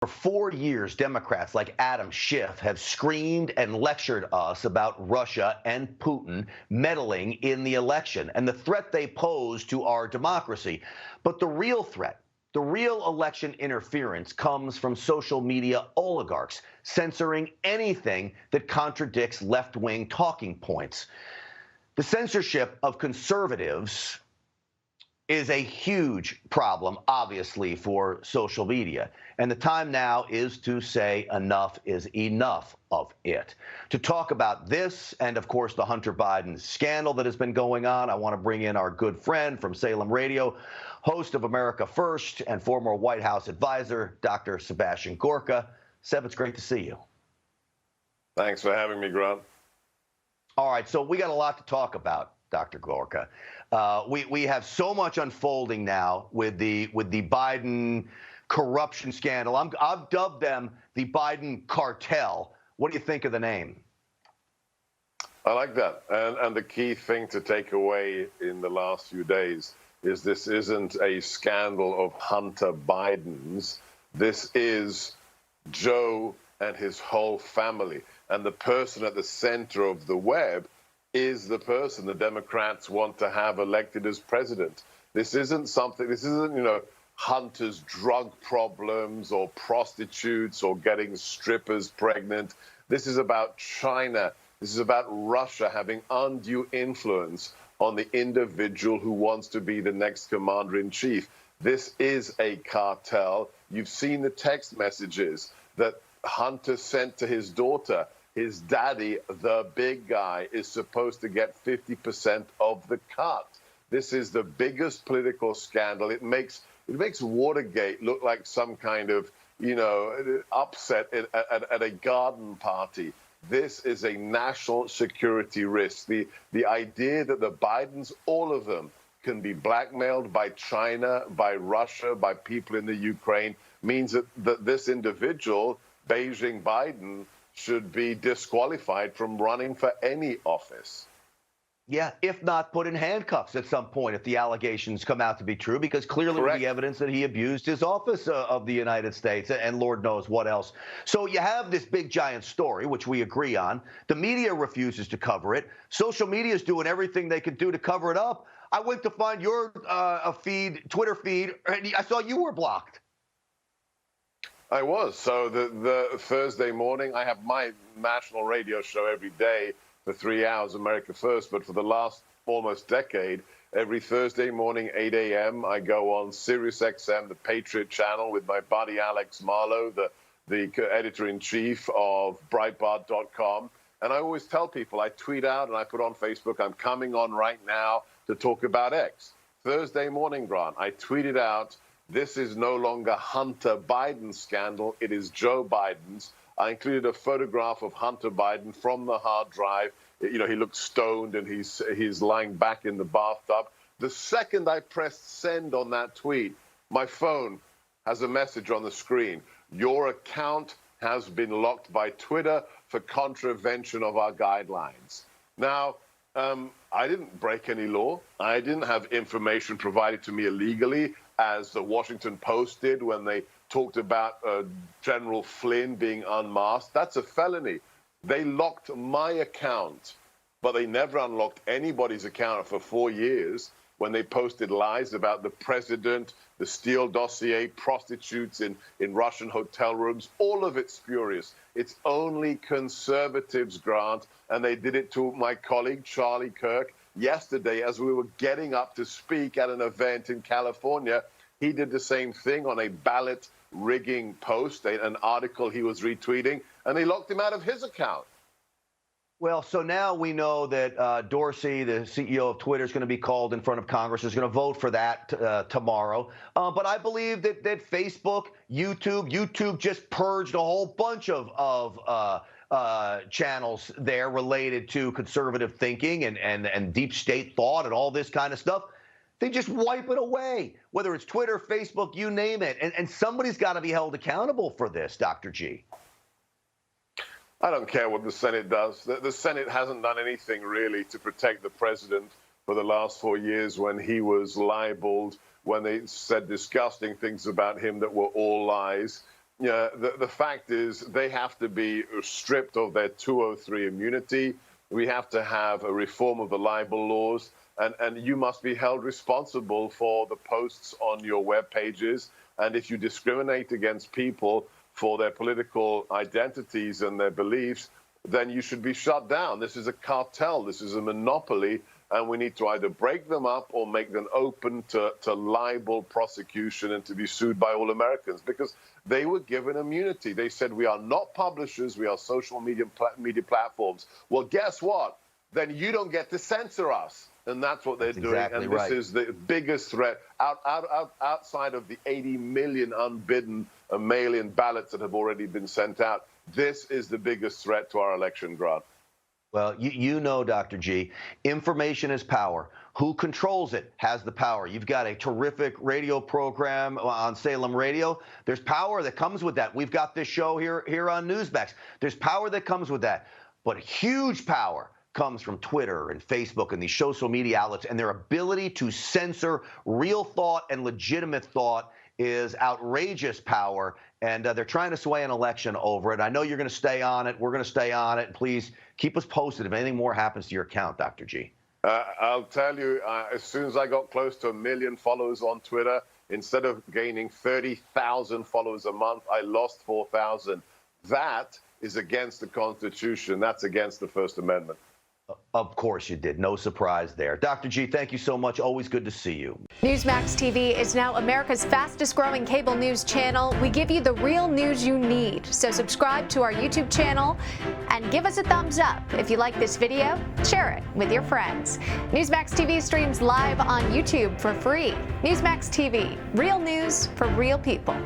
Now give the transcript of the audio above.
For 4 years, Democrats like Adam Schiff have screamed and lectured us about Russia and Putin meddling in the election and the threat they pose to our democracy. But the real threat, the real election interference, comes from social media oligarchs censoring anything that contradicts left-wing talking points. The censorship of conservatives is a huge problem, obviously, for social media. And the time now is to say enough is enough of it. To talk about this and, of course, the Hunter Biden scandal that has been going on, I want to bring in our good friend from Salem Radio, host of America First and former White House advisor, Dr. Sebastian Gorka. Seb, it's great to see you. Thanks for having me, Grant. All right, so we got a lot to talk about, Dr. Gorka. We have so much unfolding now with the Biden corruption scandal. I've dubbed them the Biden Cartel. What do you think of the name? I like that. And the key thing to take away in the last few days is this isn't a scandal of Hunter Biden's. This is Joe and his whole family. And the person at the center of the web is the person the Democrats want to have elected as president. This isn't, Hunter's drug problems or prostitutes or getting strippers pregnant. This is about China. This is about Russia having undue influence on the individual who wants to be the next commander-in-chief. This is a cartel. You've seen the text messages that Hunter sent to his daughter. His daddy, the big guy, is supposed to get 50% of the cut. This is the biggest political scandal. It makes Watergate look like some kind of, upset at a garden party. This is a national security risk. The idea that the Bidens, all of them, can be blackmailed by China, by Russia, by people in the Ukraine, means that this individual, Beijing Biden, should be disqualified from running for any office. Yeah, if not put in handcuffs at some point if the allegations come out to be true, because clearly the evidence that he abused his office of the United States and Lord knows what else. So you have this big giant story, which we agree on. The media refuses to cover it. Social media is doing everything they can do to cover it up. I went to find your Twitter feed, and I saw you were blocked. I was. So the Thursday morning, I have my national radio show every day for 3 hours, America First. But for the last almost decade, every Thursday morning, 8 a.m., I go on Sirius XM, the Patriot channel, with my buddy Alex Marlow, the editor-in-chief of Breitbart.com. And I always tell people, I tweet out and I put on Facebook, I'm coming on right now to talk about X. Thursday morning, Grant, I tweeted out, this is no longer Hunter Biden's scandal. It is Joe Biden's. I included a photograph of Hunter Biden from the hard drive. He looks stoned and he's lying back in the bathtub. The second I pressed send on that tweet, my phone has a message on the screen. Your account has been locked by Twitter for contravention of our guidelines. Now, I didn't break any law. I didn't have information provided to me illegally, as the Washington Post did when they talked about General Flynn being unmasked. That's a felony. They locked my account, but they never unlocked anybody's account for 4 years when they posted lies about the president, the Steele dossier, prostitutes in Russian hotel rooms. All of it's spurious. It's only conservatives, Grant, and they did it to my colleague, Charlie Kirk, yesterday as we were getting up to speak at an event in California. He did the same thing on a ballot rigging post, an article he was retweeting, and they locked him out of his account. Well, so now we know that Dorsey, the CEO of Twitter, is going to be called in front of Congress, is going to vote for that tomorrow. But I believe that Facebook, YouTube just purged a whole bunch of channels there related to conservative thinking and deep state thought and all this kind of stuff. They just wipe it away, whether it's Twitter, Facebook, you name it. And somebody's got to be held accountable for this, Dr. G. I don't care what the Senate does. The Senate hasn't done anything really to protect the president for the last 4 years when he was libeled, when they said disgusting things about him that were all lies. the fact is they have to be stripped of their 203 immunity. We have to have a reform of the libel laws, and you must be held responsible for the posts on your web pages. And if you discriminate against people for their political identities and their beliefs, then you should be shut down. This is a cartel. This is a monopoly. And we need to either break them up or make them open to libel prosecution and to be sued by all Americans, because they were given immunity. They said, we are not publishers, we are social media platforms. Well, guess what? Then you don't get to censor us. And that's what they're doing. Exactly, and this is the biggest threat outside of the 80 million unbidden mail-in ballots that have already been sent out. This is the biggest threat to our election, Grant. Well, you know, Dr. G, information is power. Who controls it has the power. You've got a terrific radio program on Salem Radio. There's power that comes with that. We've got this show here on Newsmax. There's power that comes with that. But huge power comes from Twitter and Facebook and these social media outlets, and their ability to censor real thought and legitimate thought is outrageous power, and they're trying to sway an election over it. I know you're going to stay on it. We're going to stay on it. And please keep us posted if anything more happens to your account, Dr. G. I'll tell you, as soon as I got close to 1 million followers on Twitter, instead of gaining 30,000 followers a month, I lost 4,000. That is against the Constitution. That's against the First Amendment. Of course you did. No surprise there. Dr. G, thank you so much. Always good to see you. Newsmax TV is now America's fastest growing cable news channel. We give you the real news you need. So subscribe to our YouTube channel and give us a thumbs up. If you like this video, share it with your friends. Newsmax TV streams live on YouTube for free. Newsmax TV, real news for real people.